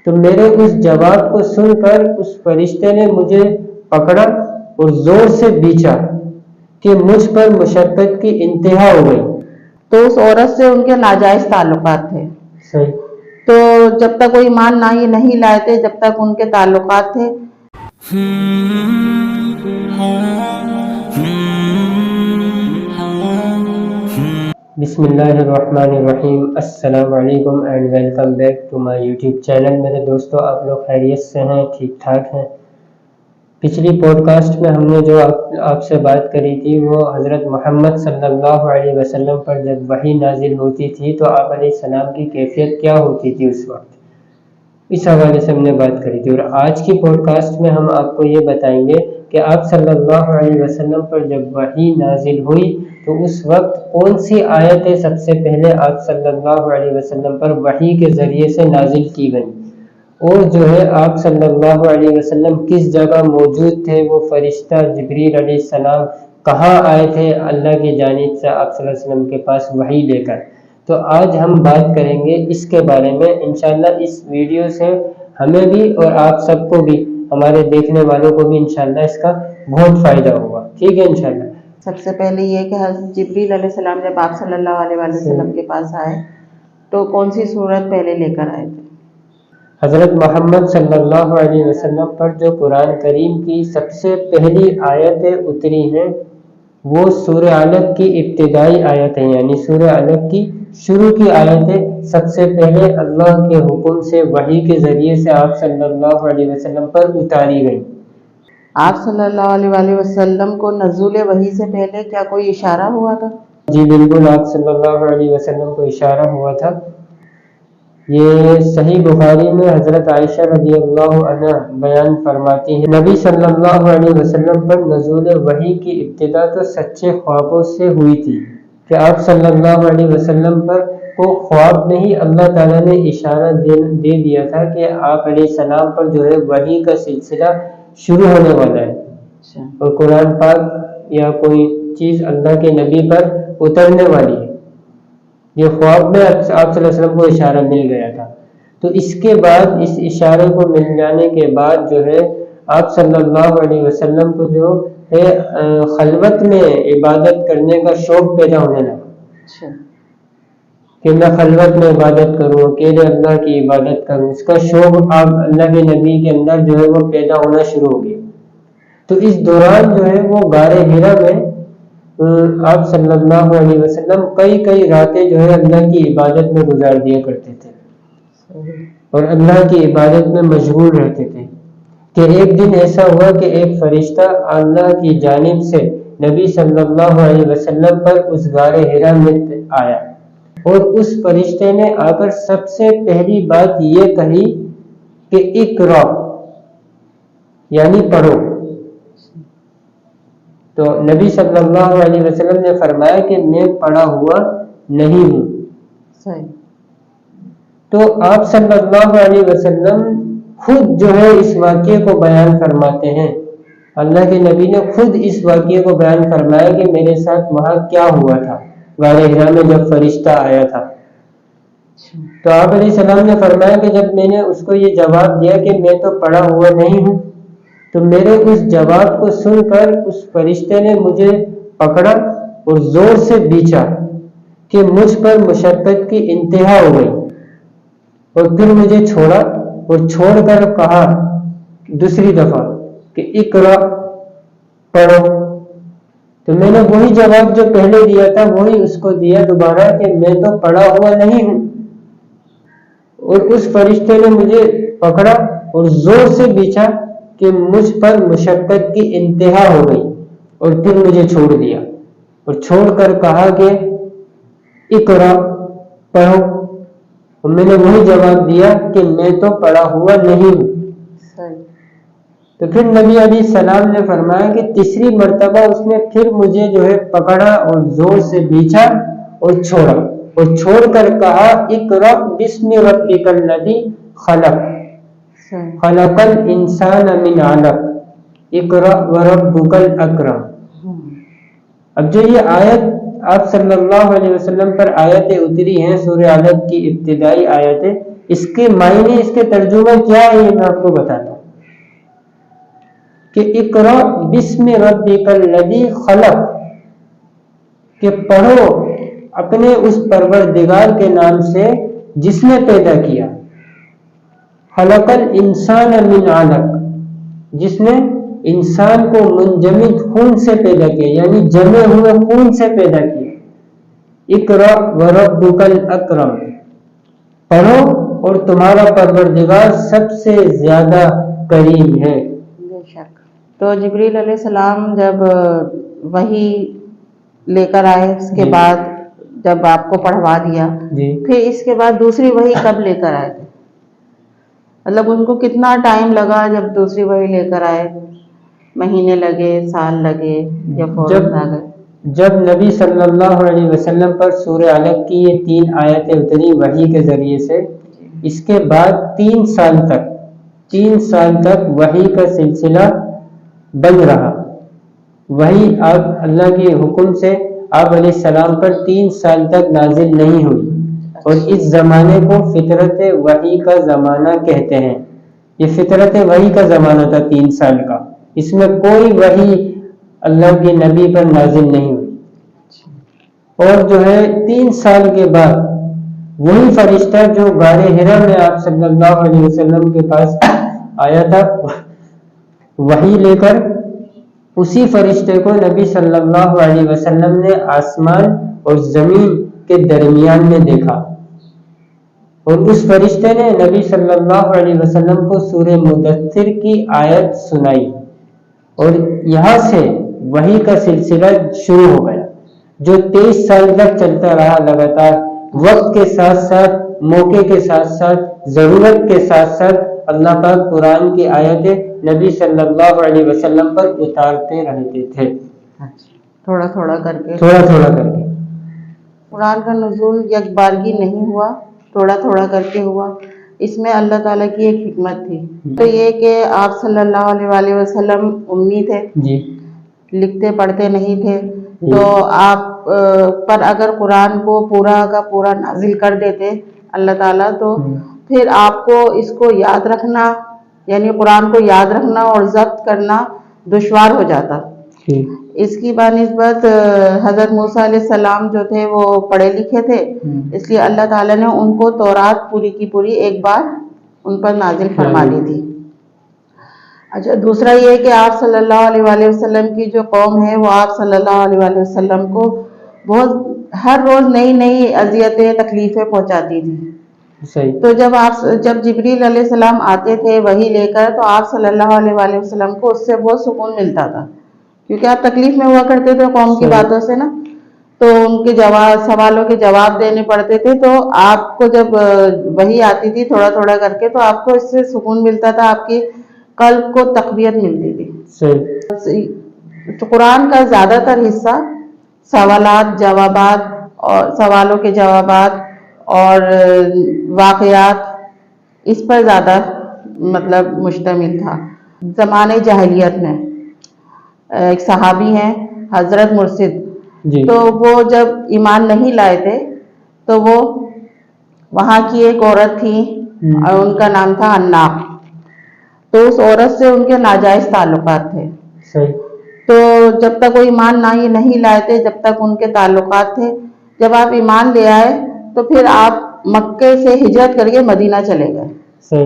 تو میرے اس جواب کو سن کر اس فرشتے نے مجھے پکڑا اور زور سے بیچا کہ مجھ پر مشقت کی انتہا ہو گئی۔ تو اس عورت سے ان کے ناجائز تعلقات تھے۔ صحیح۔ تو جب تک وہ ایمان نہیں لائے تھے، جب تک ان کے تعلقات تھے۔ بسم اللہ الرحمن الرحیم۔ السلام علیکم and welcome back to my YouTube channel. میرے دوستو، آپ لوگ خیریت سے ہیں، ٹھیک ٹھاک ہیں؟ پچھلی پوڈ کاسٹ میں ہم نے جو آپ سے بات کری تھی وہ حضرت محمد صلی اللہ علیہ وسلم پر جب وحی نازل ہوتی تھی تو آپ علیہ السلام کی کیفیت کیا ہوتی تھی اس وقت، اس حوالے سے ہم نے بات کری تھی۔ اور آج کی پوڈ کاسٹ میں ہم آپ کو یہ بتائیں گے کہ آپ صلی اللہ علیہ وسلم پر جب وحی نازل ہوئی تو اس وقت کون سی آیتیں سب سے پہلے آپ صلی اللہ علیہ وسلم پر وحی کے ذریعے سے نازل کی گئیں، اور جو ہے آپ صلی اللہ علیہ وسلم کس جگہ موجود تھے، وہ فرشتہ جبریل علیہ السلام کہاں آئے تھے اللہ کی جانب سے آپ صلی اللہ علیہ وسلم کے پاس وحی لے کر۔ تو آج ہم بات کریں گے اس کے بارے میں۔ انشاءاللہ اس ویڈیو سے ہمیں بھی اور آپ سب کو بھی، ہمارے دیکھنے والوں کو بھی انشاءاللہ اس کا بہت فائدہ ہوگا، ٹھیک ہے انشاءاللہ۔ سب سے پہلے یہ کہ حضرت جبریل علیہ السلام جب آپ صلی اللہ علیہ وسلم کے پاس آئے تو کون سی صورت پہلے لے کر آئے تھے؟ حضرت محمد صلی اللہ علیہ وسلم پر جو قرآن کریم کی سب سے پہلی آیتیں اتری ہیں وہ سورہ علق کی ابتدائی آیتیں، یعنی سورہ علق کی شروع کی آیتیں سب سے پہلے اللہ کے حکم سے وحی کے ذریعے سے آپ صلی اللہ علیہ وسلم پر اتاری گئی۔ آپ صلی اللہ علیہ وسلم کو نزول وحی سے پہلے کیا کوئی اشارہ ہوا تھا؟ جی بالکل، آپ صلی اللہ علیہ وسلم کو اشارہ ہوا تھا۔ یہ صحیح بخاری میں حضرت عائشہ رضی اللہ عنہ بیان فرماتی ہیں، نبی صلی اللہ علیہ وسلم پر نزول وحی کی ابتدا تو سچے خوابوں سے ہوئی تھی کہ آپ صلی اللہ علیہ وسلم پر کو خواب میں ہی اللہ تعالیٰ نے اشارہ دے دیا تھا کہ آپ علیہ السلام پر جو ہے وحی کا سلسلہ شروع ہونے والا ہے، اور قرآن پاک یا کوئی چیز اللہ کے نبی پر اترنے والی ہے۔ یہ خواب میں آپ صلی اللہ علیہ وسلم کو اشارہ مل گیا تھا۔ تو اس کے بعد، اس اشارے کو مل جانے کے بعد جو ہے آپ صلی اللہ علیہ وسلم کو جو ہے خلوت میں عبادت کرنے کا شوق پیدا ہونے لگا کہ میں خلوت میں عبادت کروں، اکیلے اللہ کی عبادت کروں، اس کا شوق آپ اللہ کے نبی کے اندر جو ہے وہ پیدا ہونا شروع ہو گیا۔ تو اس دوران جو ہے وہ غار حرا میں آپ صلی اللہ علیہ وسلم کئی راتیں جو ہے اللہ کی عبادت میں گزار دیا کرتے تھے اور اللہ کی عبادت میں مشغول رہتے تھے کہ ایک دن ایسا ہوا کہ ایک فرشتہ اللہ کی جانب سے نبی صلی اللہ علیہ وسلم پر اس غار حرا میں آیا، اور اس فرشتے نے آ کر سب سے پہلی بات یہ کہی کہ اقرا، یعنی پڑھو۔ تو نبی صلی اللہ علیہ وسلم نے فرمایا کہ میں پڑھا ہوا نہیں ہوں۔ صحیح۔ تو آپ صلی اللہ علیہ وسلم خود جو ہے اس واقعے کو بیان فرماتے ہیں، اللہ کے نبی نے خود اس واقعے کو بیان فرمایا کہ میرے ساتھ وہاں کیا ہوا تھا غار حرا میں جب فرشتہ آیا تھا۔ تو آپ علیہ السلام نے فرمایا کہ جب میں نے اس کو یہ جواب دیا کہ میں تو پڑھا ہوا نہیں ہوں، تو میرے اس جواب کو سن کر اس فرشتے نے مجھے پکڑا اور زور سے بیچا کہ مجھ پر مشقت کی انتہا ہو گئی، اور پھر مجھے چھوڑا اور چھوڑ کر کہا دوسری دفعہ کہ اقرا، پڑھو۔ تو میں نے وہی جواب جو پہلے دیا تھا وہی اس کو دیا دوبارہ کہ میں تو پڑھا ہوا نہیں ہوں، اور اس فرشتے نے مجھے پکڑا اور زور سے بیچا کہ مجھ پر مشقت کی انتہا ہو گئی، اور پھر مجھے چھوڑ دیا اور چھوڑ کر کہا کہ اقرا، پڑھو، اور میں نے وہی جواب دیا کہ میں تو پڑھا ہوا نہیں ہوں۔ تو پھر نبی علیہ السلام نے فرمایا کہ تیسری مرتبہ اس نے پھر مجھے جو ہے پکڑا اور زور سے بیچا اور چھوڑا، اور چھوڑ کر کہا اقرا بسم ربک الذی خلق خلق الانسان من علق اقرا وربک الاکرم۔ اب جو یہ آیت آپ صلی اللہ علیہ وسلم پر آیتیں اتری ہیں سورہ علق کی ابتدائی آیتیں، اس کے معنی، اس کے ترجمہ کیا ہے یہ میں آپ کو بتاتا ہوں کہ اقرا بسم ربک الذی خلق، کہ پڑھو اپنے اس پروردگار کے نام سے جس نے پیدا کیا، خلق الانسان من علق، جس نے انسان کو منجمد خون سے پیدا کیا، یعنی جمے ہوئے خون سے پیدا کیا۔ اقرا وربک الاکرم، پڑھو اور تمہارا پروردگار سب سے زیادہ کریم ہے۔ بے شک۔ تو جبریل علیہ السلام جب وحی لے کر آئے، اس کے جی بعد جب آپ کو پڑھوا دیا، جی پھر اس کے بعد دوسری وحی کب لے کر آئے تھے؟ مطلب ان کو کتنا ٹائم لگا جب دوسری وحی لے کر آئے؟ مہینے لگے، سال لگے، یا فوراً آ گئے؟ جب نبی صلی اللہ علیہ وسلم پر سورہ علق کی یہ 3 آیتیں اتری وحی کے ذریعے سے، اس کے بعد 3 سال تک وحی کا سلسلہ بند رہا۔ وحی آپ اللہ کے حکم سے آپ علیہ السلام پر 3 سال تک نازل نہیں ہوئی، اور اس زمانے کو فطرت وحی کا زمانہ کہتے ہیں۔ یہ فطرت وحی کا زمانہ تھا 3 سال کا، اس میں کوئی وحی اللہ کے نبی پر نازل نہیں ہوئی۔ اور جو ہے 3 سال کے بعد وہی فرشتہ جو غار حرا میں آپ صلی اللہ علیہ وسلم کے پاس آیا تھا وحی لے کر، اسی فرشتے کو نبی صلی اللہ علیہ وسلم نے آسمان اور زمین کے درمیان میں دیکھا، اور اس فرشتے نے نبی صلی اللہ علیہ وسلم کو سورہ مدثر کی آیت سنائی، اور یہاں سے وحی کا سلسلہ شروع ہو گیا جو 23 سال تک چلتا رہا لگاتار، وقت کے ساتھ ساتھ، موقع کے ساتھ ساتھ، ضرورت کے ساتھ ساتھ اللہ پاک قرآن کی آیتیں نبی صلی اللہ علیہ وسلم پر اتارتے رہتے تھے، تھوڑا تھوڑا کر کے۔ قرآن کا نزول یک بارگی نہیں ہوا، تھوڑا تھوڑا کر کے ہوا۔ اس میں اللہ تعالیٰ کی ایک حکمت تھی، تو یہ کہ آپ صلی اللہ علیہ وسلم امی تھے، جی لکھتے پڑھتے نہیں تھے، تو آپ پر اگر قرآن کو پورا کا پورا نازل کر دیتے اللہ تعالیٰ، تو پھر آپ کو اس کو یاد رکھنا، یعنی قرآن کو یاد رکھنا اور ضبط کرنا دشوار ہو جاتا۔ اس کی بنسبت حضرت موسیٰ علیہ السلام جو تھے وہ پڑھے لکھے تھے، اس لیے اللہ تعالیٰ نے ان کو تورات پوری کی پوری ایک بار ان پر نازل فرما دی تھی۔ اچھا، دوسرا یہ کہ آپ صلی اللہ علیہ وسلم کی جو قوم ہے وہ آپ صلی اللہ علیہ وسلم کو بہت ہر روز نئی نئی اذیتیں تکلیفیں پہنچاتی تھی۔ تو جب جبریل علیہ السلام آتے تھے وحی لے کر، تو آپ صلی اللہ علیہ وسلم کو اس سے بہت سکون ملتا تھا، کیونکہ آپ تکلیف میں ہوا کرتے تھے قوم کی باتوں سے نا، تو ان کے سوالوں کے جواب دینے پڑتے تھے، تو آپ کو جب وحی آتی تھی تھوڑا تھوڑا کر کے، تو آپ کو اس سے سکون ملتا تھا، آپ کی قلب کو تقویت ملتی تھی۔ تو قرآن کا زیادہ تر حصہ سوالات جوابات اور سوالوں کے جوابات اور واقعات اس پر زیادہ مطلب مشتمل تھا۔ زمانے جاہلیت میں ایک صحابی ہیں حضرت مرشد، تو وہ جب ایمان نہیں لائے تھے تو وہ وہاں کی ایک عورت تھی اور ان کا نام تھا عناق، تو اس عورت سے ان کے ناجائز تعلقات تھے۔ تو جب تک وہ ایمان نہیں لائے تھے، جب تک ان کے تعلقات تھے، جب آپ ایمان لے آئے تو پھر آپ مکے سے ہجرت کر کے مدینہ چلے گئے،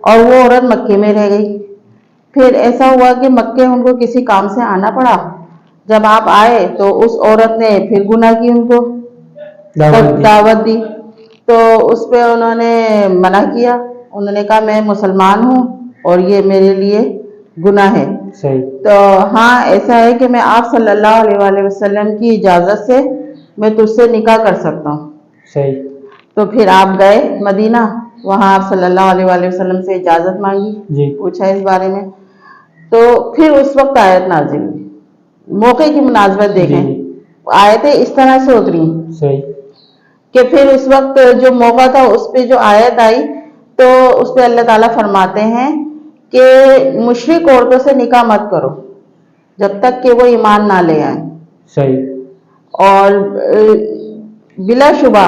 اور وہ عورت مکے میں رہ گئی۔ پھر ایسا ہوا کہ مکے ان کو کسی کام سے آنا پڑا، جب آپ آئے تو اس عورت نے پھر گناہ کی، ان کو دعوت دی، تو اس پہ انہوں نے منع کیا، انہوں نے کہا میں مسلمان ہوں اور یہ میرے لیے گناہ ہے۔ تو ہاں ایسا ہے کہ میں آپ صلی اللہ علیہ وسلم کی اجازت سے میں تجھ سے نکاح کر سکتا ہوں۔ تو پھر آپ گئے مدینہ، وہاں آپ صلی اللہ علیہ وسلم سے اجازت مانگی، پوچھا اس بارے میں، تو پھر اس وقت آیت نازل ہوئی۔ موقع کی مناسبت دیکھیں، آیتیں اس طرح سے اتری کہ پھر اس وقت جو موقع تھا اس پہ جو آیت آئی، تو اس پہ اللہ تعالیٰ فرماتے ہیں کہ مشرک عورتوں سے نکاح مت کرو جب تک کہ وہ ایمان نہ لے آئیں، اور بلا شبہ